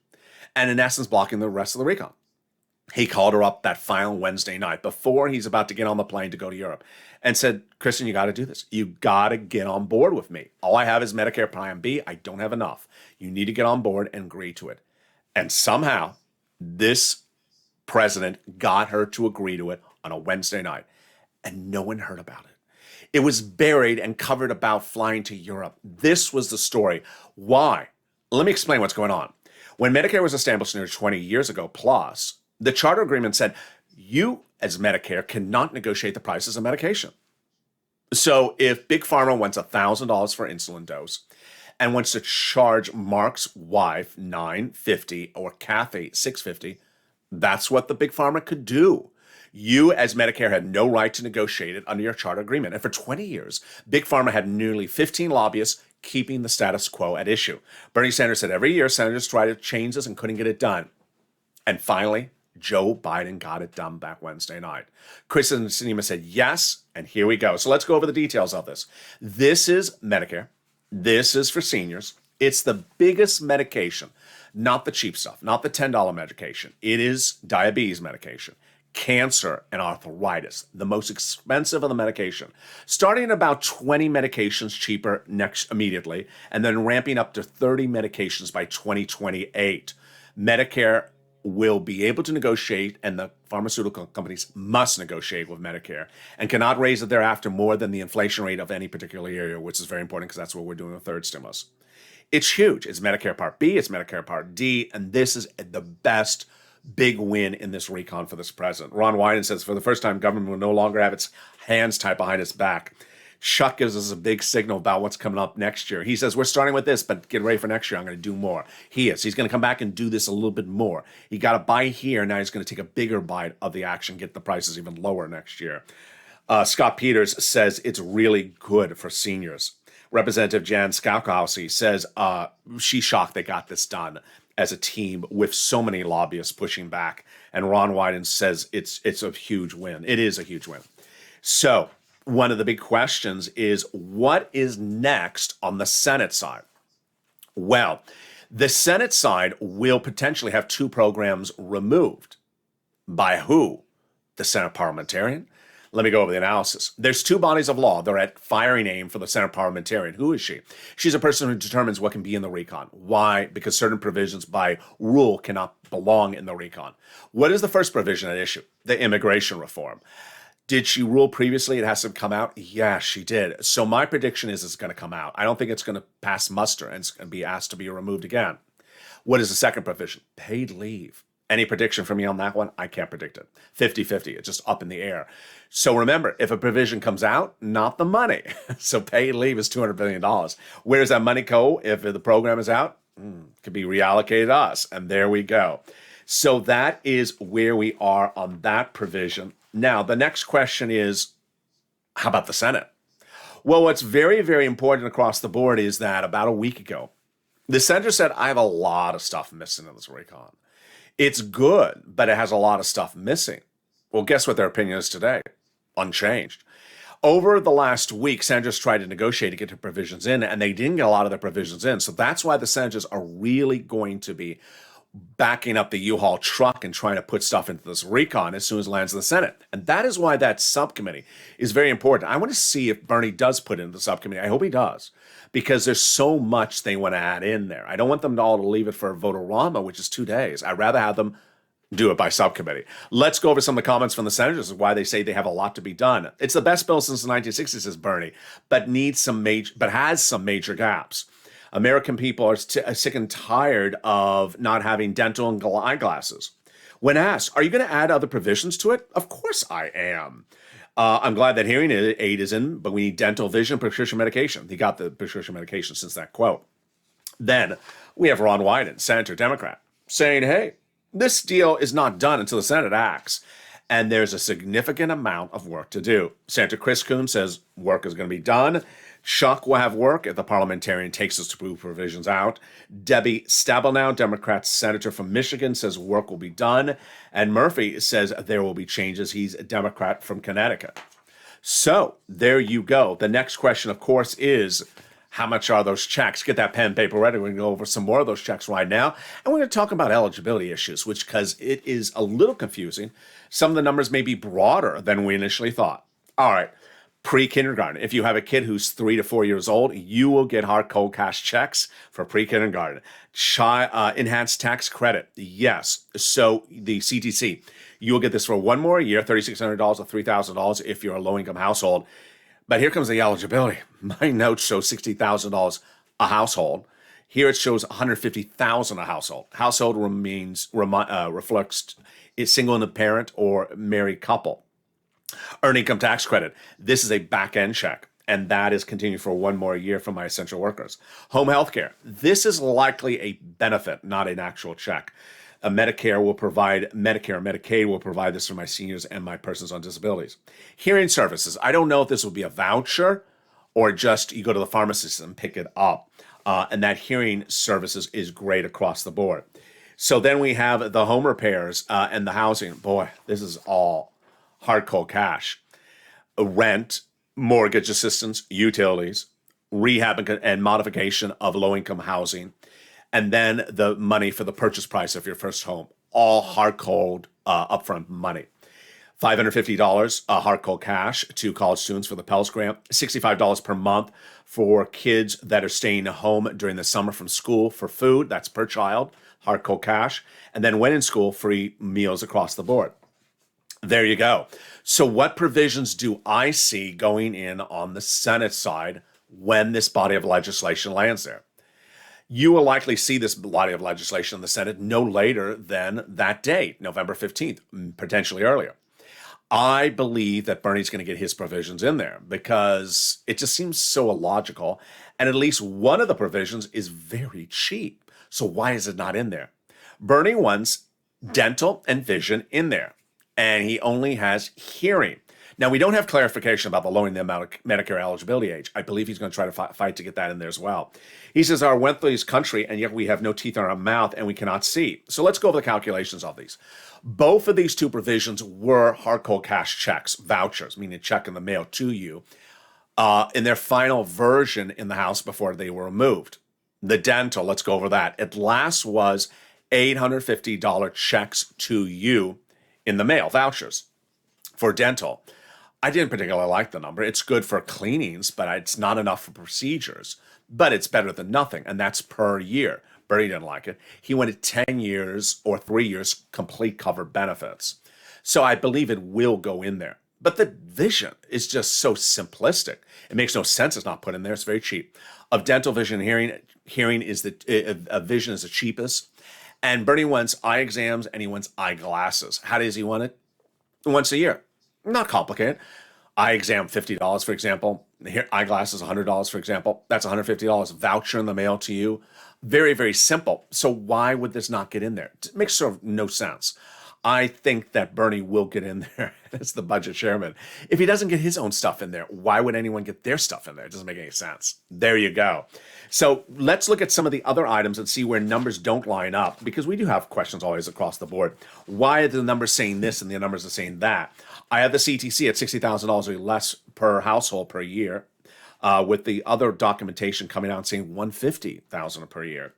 and in essence, blocking the rest of the recon. He called her up that final Wednesday night before he's about to get on the plane to go to Europe and said, Kristen, you got to do this. You got to get on board with me. All I have is Medicare Plan B. I don't have enough. You need to get on board and agree to it. And somehow this president got her to agree to it on a Wednesday night, and no one heard about it. It was buried and covered about flying to Europe. This was the story. Why? Let me explain what's going on. When Medicare was established nearly 20 years ago plus, the charter agreement said you, as Medicare, cannot negotiate the prices of medication. So if Big Pharma wants $1,000 for insulin dose and wants to charge Mark's wife $950 or Kathy $650, that's what the Big Pharma could do. You, as Medicare, had no right to negotiate it under your charter agreement. And for 20 years, Big Pharma had nearly 15 lobbyists keeping the status quo at issue. Bernie Sanders said every year senators tried to change this and couldn't get it done. And finally, Joe Biden got it done back Wednesday night. Kristen Sinema said yes, and here we go. So let's go over the details of this. This is Medicare. This is for seniors. It's the biggest medication, not the cheap stuff, not the $10 medication. It is diabetes medication, cancer, and arthritis, the most expensive of the medication. Starting at about 20 medications cheaper immediately, and then ramping up to 30 medications by 2028. Medicare will be able to negotiate, and the pharmaceutical companies must negotiate with Medicare and cannot raise it thereafter more than the inflation rate of any particular area, which is very important because that's what we're doing with third stimulus. It's huge. It's Medicare Part B, it's Medicare Part D, and this is the best big win in this recon for this president. Ron Wyden says for the first time, government will no longer have its hands tied behind its back. Chuck gives us a big signal about what's coming up next year. He says, we're starting with this, but get ready for next year. I'm going to do more. He's going to come back and do this a little bit more. He got a bite here. Now he's going to take a bigger bite of the action, get the prices even lower next year. Scott Peters says it's really good for seniors. Representative Jan Skowkowski says she's shocked they got this done as a team with so many lobbyists pushing back. And Ron Wyden says it's a huge win. It is a huge win. So one of the big questions is what is next on the Senate side? Well, the Senate side will potentially have two programs removed. By who? The Senate parliamentarian? Let me go over the analysis. There's two bodies of law. They're at firing aim for the Senate parliamentarian. Who is she? She's a person who determines what can be in the recon. Why? Because certain provisions by rule cannot belong in the recon. What is the first provision at issue? The immigration reform. Did she rule previously it has to come out? Yeah, she did. So my prediction is it's going to come out. I don't think it's going to pass muster and it's going to be asked to be removed again. What is the second provision? Paid leave. Any prediction from me on that one? I can't predict it. 50-50. It's just up in the air. So remember, if a provision comes out, not the money. So paid leave is $200 billion. Where does that money go if the program is out? Could be reallocated to us. And there we go. So that is where we are on that provision. Now, the next question is, how about the Senate? Well, what's very, very important across the board is that about a week ago, the senator said, I have a lot of stuff missing in this recon. It's good, but it has a lot of stuff missing. Well, guess what their opinion is today? Unchanged. Over the last week, senators tried to negotiate to get their provisions in, and they didn't get a lot of their provisions in. So that's why the senators are really going to be backing up the U-Haul truck and trying to put stuff into this recon as soon as it lands in the Senate. And that is why that subcommittee is very important. I want to see if Bernie does put it in the subcommittee. I hope he does, because there's so much they want to add in there. I don't want them all to leave it for a vote-a-rama, which is 2 days. I'd rather have them do it by subcommittee. Let's go over some of the comments from the senators of why they say they have a lot to be done. It's the best bill since the 1960s, says Bernie, but has some major gaps. American people are sick and tired of not having dental and eyeglasses. When asked, are you going to add other provisions to it? Of course I am. I'm glad that hearing aid is in, but we need dental, vision, prescription medication. He got the prescription medication since that quote. Then we have Ron Wyden, Senator Democrat, saying, hey, this deal is not done until the Senate acts, and there's a significant amount of work to do. Senator Chris Coons says work is going to be done. Chuck will have work if the parliamentarian takes us to move provisions out. Debbie Stabenow, Democrat senator from Michigan, says work will be done. And Murphy says there will be changes. He's a Democrat from Connecticut. So there you go. The next question, of course, is how much are those checks? Get that pen and paper ready. We're going to go over some more of those checks right now. And we're going to talk about eligibility issues, which, because it is a little confusing, some of the numbers may be broader than we initially thought. All right. Pre-kindergarten. If you have a kid who's 3 to 4 years old, you will get hard cold cash checks for pre-kindergarten. Enhanced tax credit. Yes. So the CTC, you will get this for one more year, $3,600 or $3,000 if you're a low-income household. But here comes the eligibility. My notes show $60,000 a household. Here it shows $150,000 a household. Household reflects a single parent or married couple. Earned income tax credit. This is a back-end check, and that is continued for one more year for my essential workers. Home health care. This is likely a benefit, not an actual check. Medicare or Medicaid will provide this for my seniors and my persons on disabilities. Hearing services. I don't know if this will be a voucher or just you go to the pharmacist and pick it up. And that hearing services is great across the board. So then we have the home repairs and the housing. Boy, this is all hard cold cash. Rent, mortgage assistance, utilities, rehab and modification of low-income housing, and then the money for the purchase price of your first home. All hard cold upfront money. $550 hard cold cash to college students for the Pell Grant. $65 per month for kids that are staying home during the summer from school for food. That's per child, hard cold cash. And then when in school, free meals across the board. There you go. So what provisions do I see going in on the Senate side when this body of legislation lands there? You will likely see this body of legislation in the Senate no later than that date, November 15th, potentially earlier. I believe that Bernie's going to get his provisions in there because it just seems so illogical. And at least one of the provisions is very cheap. So why is it not in there? Bernie wants dental and vision in there, and he only has hearing. Now, we don't have clarification about the lowering the amount of Medicare eligibility age. I believe he's going to try to fight to get that in there as well. He says, our wealthiest country, and yet we have no teeth in our mouth and we cannot see. So let's go over the calculations of these. Both of these two provisions were hard cold cash checks, vouchers, meaning a check in the mail to you, in their final version in the House before they were removed. The dental, let's go over that. It last was $850 checks to you in the mail, vouchers for dental. I didn't particularly like the number. It's good for cleanings, but it's not enough for procedures. But it's better than nothing, and that's per year. Bernie didn't like it. He wanted 10 years or 3 years complete covered benefits. So I believe it will go in there. But the vision is just so simplistic. It makes no sense it's not put in there. It's very cheap. Of dental, vision, and hearing is a vision is the cheapest. And Bernie wants eye exams and he wants eyeglasses. How does he want it? Once a year. Not complicated. Eye exam, $50, for example. Eyeglasses, $100, for example. That's $150. Voucher in the mail to you. Very, very simple. So why would this not get in there? It makes sort of no sense. I think that Bernie will get in there as the budget chairman. If he doesn't get his own stuff in there, why would anyone get their stuff in there? It doesn't make any sense. There you go. So let's look at some of the other items and see where numbers don't line up, because we do have questions always across the board. Why are the numbers saying this and the numbers are saying that? I have the CTC at $60,000 or less per household per year, with the other documentation coming out saying $150,000 per year.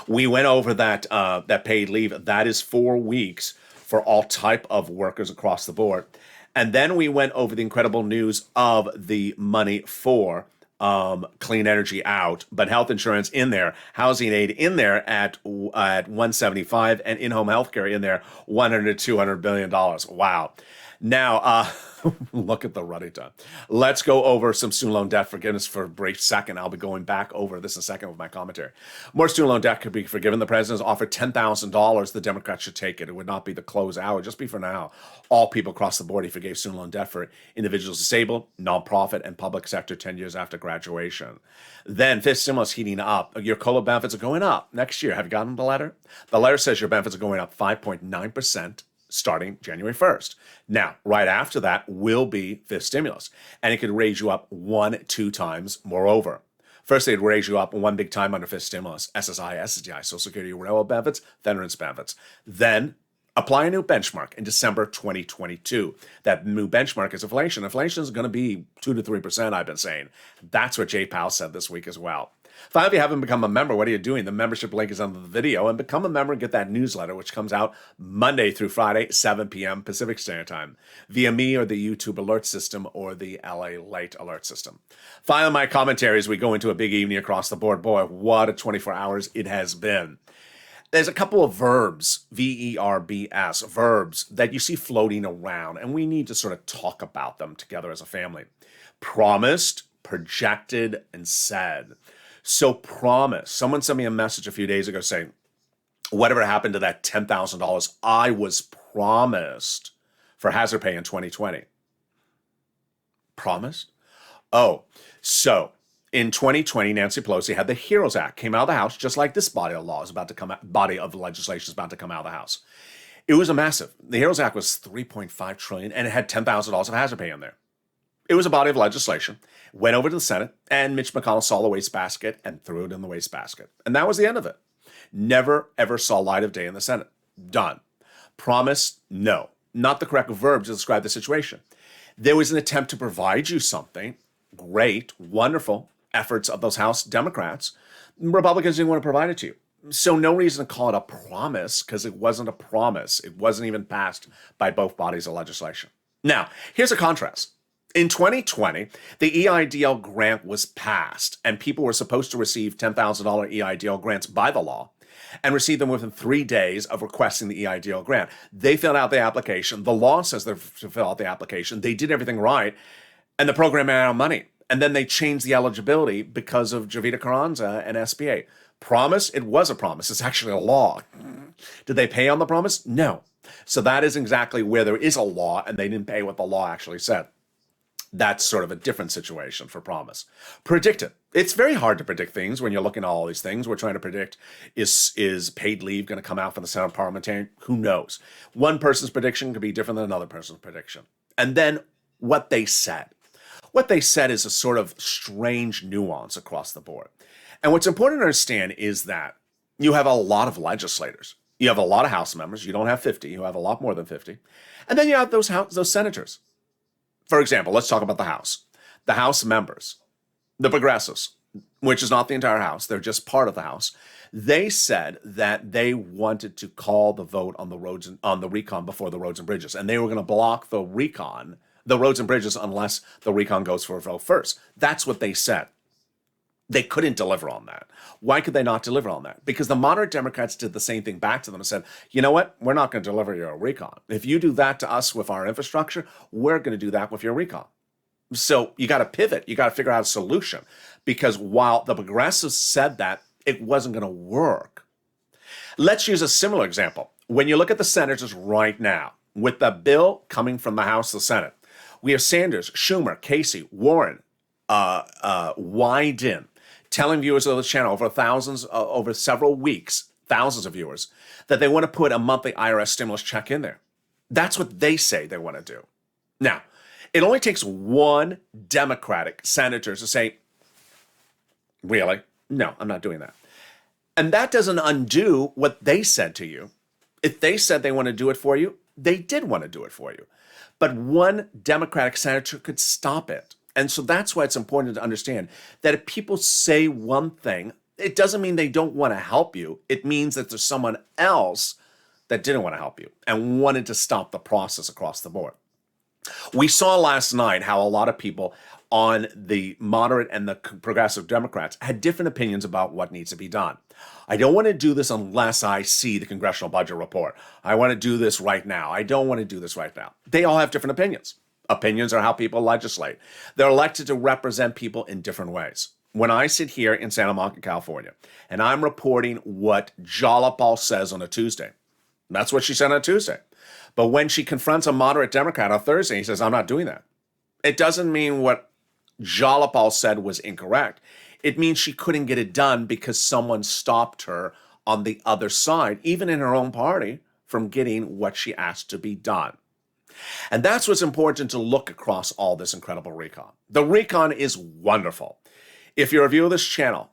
We went over that paid leave. That is 4 weeks for all type of workers across the board. And then we went over the incredible news of the money for clean energy out, but health insurance in there, housing aid in there at 175, and in-home healthcare in there, $100 to $200 billion. Wow. Now, look at the running time. Let's go over some student loan debt forgiveness for a brief second. I'll be going back over this in a second with my commentary. More student loan debt could be forgiven. The president has offered $10,000. The Democrats should take it. It would not be the close out. It would just be for now. All people across the board, he forgave student loan debt for individuals disabled, nonprofit, and public sector 10 years after graduation. Then fifth stimulus heating up. Your COLA benefits are going up next year. Have you gotten the letter? The letter says your benefits are going up 5.9%. Starting January 1st. Now, right after that will be fifth stimulus, and it could raise you up 1-2 times moreover. First, they'd raise you up one big time under fifth stimulus, SSI, SSDI, Social Security, railroad benefits, veterans benefits. Then, apply a new benchmark in December 2022. That new benchmark is inflation. Inflation is going to be 2 to 3%, I've been saying. That's what Jay Powell said this week as well. Finally, if you haven't become a member, what are you doing? The membership link is under the video, and become a member and get that newsletter, which comes out Monday through Friday, 7 p.m. Pacific Standard Time, via me or the YouTube alert system or the LALATE alert system. Finally, my commentary as we go into a big evening across the board. Boy, what a 24 hours it has been. There's a couple of verbs, V-E-R-B-S, verbs that you see floating around, and we need to sort of talk about them together as a family. Promised, projected, and said. So promise. Someone sent me a message a few days ago saying, whatever happened to that $10,000 I was promised for hazard pay in 2020? Promised? Oh, so in 2020, Nancy Pelosi had the HEROES Act, came out of the House, just like this body of law is about to come out, body of legislation is about to come out of the House. It was a massive. The HEROES Act was $3.5 trillion, and it had $10,000 of hazard pay in there. It was a body of legislation, went over to the Senate, and Mitch McConnell saw the wastebasket and threw it in the wastebasket. And that was the end of it. Never, ever saw light of day in the Senate. Done. Promise? No. Not the correct verb to describe the situation. There was an attempt to provide you something. Great, wonderful efforts of those House Democrats. Republicans didn't want to provide it to you. So no reason to call it a promise, because it wasn't a promise. It wasn't even passed by both bodies of legislation. Now, here's a contrast. In 2020, the EIDL grant was passed, and people were supposed to receive $10,000 EIDL grants by the law and receive them within 3 days of requesting the EIDL grant. They filled out the application. The law says they fill out the application. They did everything right, and the program ran out of money. And then they changed the eligibility because of Jovita Carranza and SBA. Promise? It was a promise. It's actually a law. Did they pay on the promise? No. So that is exactly where there is a law, and they didn't pay what the law actually said. That's sort of a different situation for promise. Predict it. It's very hard to predict things when you're looking at all these things. We're trying to predict, is paid leave going to come out from the Senate parliamentarian? Who knows? One person's prediction could be different than another person's prediction. And then what they said. What they said is a sort of strange nuance across the board. And what's important to understand is that you have a lot of legislators. You have a lot of House members. You don't have 50. You have a lot more than 50. And then you have those senators. For example, let's talk about the House. The House members, the progressives, which is not the entire House, they're just part of the House. They said that they wanted to call the vote on the recon before the roads and bridges, and they were going to block the roads and bridges, unless the recon goes for a vote first. That's what they said. They couldn't deliver on that. Why could they not deliver on that? Because the moderate Democrats did the same thing back to them and said, you know what? We're not going to deliver your recon. If you do that to us with our infrastructure, we're going to do that with your recon. So you got to pivot. You got to figure out a solution. Because while the progressives said that, it wasn't going to work. Let's use a similar example. When you look at the senators right now, with the bill coming from the House and the Senate, we have Sanders, Schumer, Casey, Warren, Wyden, telling viewers of the channel over several weeks, thousands of viewers, that they want to put a monthly IRS stimulus check in there. That's what they say they want to do. Now, it only takes one Democratic senator to say, really? No, I'm not doing that. And that doesn't undo what they said to you. If they said they want to do it for you, they did want to do it for you. But one Democratic senator could stop it. And so that's why it's important to understand that if people say one thing, it doesn't mean they don't want to help you. It means that there's someone else that didn't want to help you and wanted to stop the process across the board. We saw last night how a lot of people on the moderate and the progressive Democrats had different opinions about what needs to be done. I don't want to do this unless I see the congressional budget report. I want to do this right now. I don't want to do this right now. They all have different opinions. Opinions are how people legislate. They're elected to represent people in different ways. When I sit here in Santa Monica, California, and I'm reporting what Jalopal says on a Tuesday, that's what she said on a Tuesday. But when she confronts a moderate Democrat on Thursday, he says, I'm not doing that. It doesn't mean what Jalopal said was incorrect. It means she couldn't get it done because someone stopped her on the other side, even in her own party, from getting what she asked to be done. And that's what's important to look across all this incredible recon. The recon is wonderful. If you're a viewer of this channel,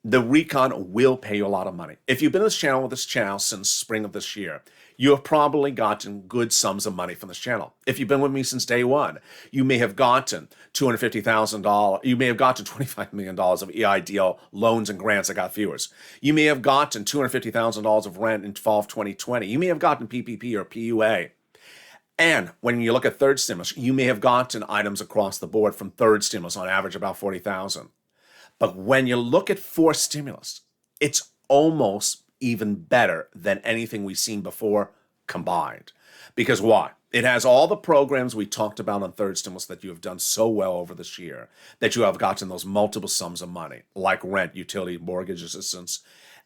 the recon will pay you a lot of money. If you've been with this channel since spring of this year, you have probably gotten good sums of money from this channel. If you've been with me since day one, you may have gotten $250,000. You may have gotten $25 million of EIDL loans and grants that got viewers. You may have gotten $250,000 of rent in fall of 2020. You may have gotten PPP or PUA. And when you look at third stimulus, you may have gotten items across the board from third stimulus, on average about $40,000. But when you look at fourth stimulus, it's almost even better than anything we've seen before combined. Because why? It has all the programs we talked about on third stimulus that you have done so well over this year, that you have gotten those multiple sums of money, like rent, utility, mortgage assistance,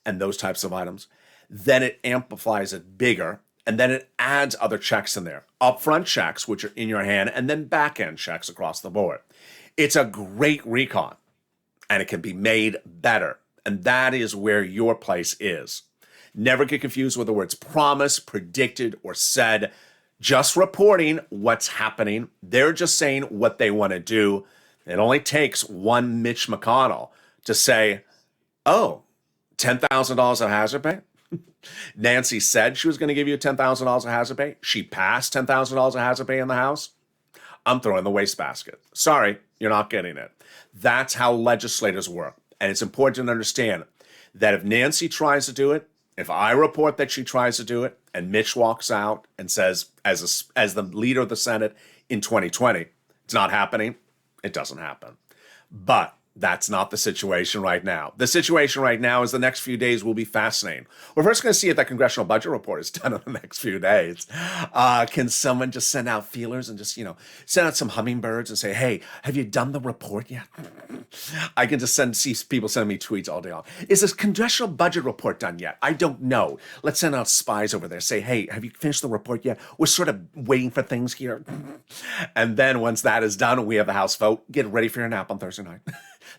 and those types of items. Then it amplifies it bigger, and then it adds other checks in there. Upfront checks, which are in your hand, and then back-end checks across the board. It's a great recon, and it can be made better. And that is where your place is. Never get confused with the words promised, predicted, or said. Just reporting what's happening. They're just saying what they want to do. It only takes one Mitch McConnell to say, oh, $10,000 of hazard pay? Nancy said she was going to give you $10,000 of hazard pay. She passed $10,000 of hazard pay in the House. I'm throwing the wastebasket. Sorry, you're not getting it. That's how legislators work. And it's important to understand that if Nancy tries to do it, if I report that she tries to do it, and Mitch walks out and says, as the leader of the Senate in 2020, it's not happening, it doesn't happen. But that's not the situation right now. The situation right now is the next few days will be fascinating. We're first going to see if that congressional budget report is done in the next few days. Can someone just send out feelers and just, send out some hummingbirds and say, hey, have you done the report yet? I can just see people sending me tweets all day long. Is this congressional budget report done yet? I don't know. Let's send out spies over there. Say, hey, have you finished the report yet? We're sort of waiting for things here. And then once that is done, we have the House vote. Get ready for your nap on Thursday night.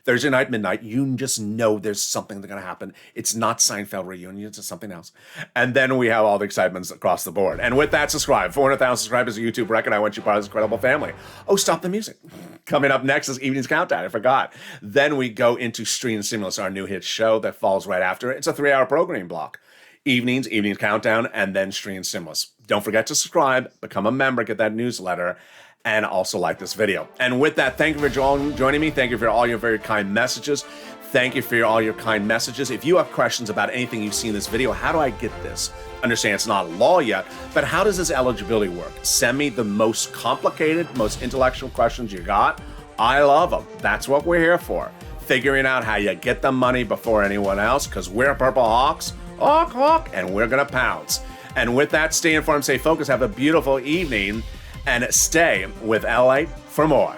Thursday night, midnight, you just know there's something that's going to happen. It's not Seinfeld reunion, it's something else. And then we have all the excitements across the board. And with that, subscribe. 400,000 subscribers, a YouTube record. I want you part of this incredible family. Oh, stop the music. Coming up next is Evening's Countdown. I forgot. Then we go into Stream Stimulus, our new hit show that falls right after it. It's a 3-hour programming block. Evening's Countdown, and then Stream Stimulus. Don't forget to subscribe, become a member, get that newsletter, and also like this video. And with that, thank you for joining me. Thank you for all your very kind messages. Thank you for all your kind messages. If you have questions about anything you've seen in this video, how do I get this? Understand it's not law yet, but how does this eligibility work? Send me the most complicated, most intellectual questions you got. I love them. That's what we're here for. figuring out how you get the money before anyone else, because we're Purple Hawks, hawk, and we're going to pounce. And with that, stay informed, stay focused, have a beautiful evening, and stay with LALATE for more.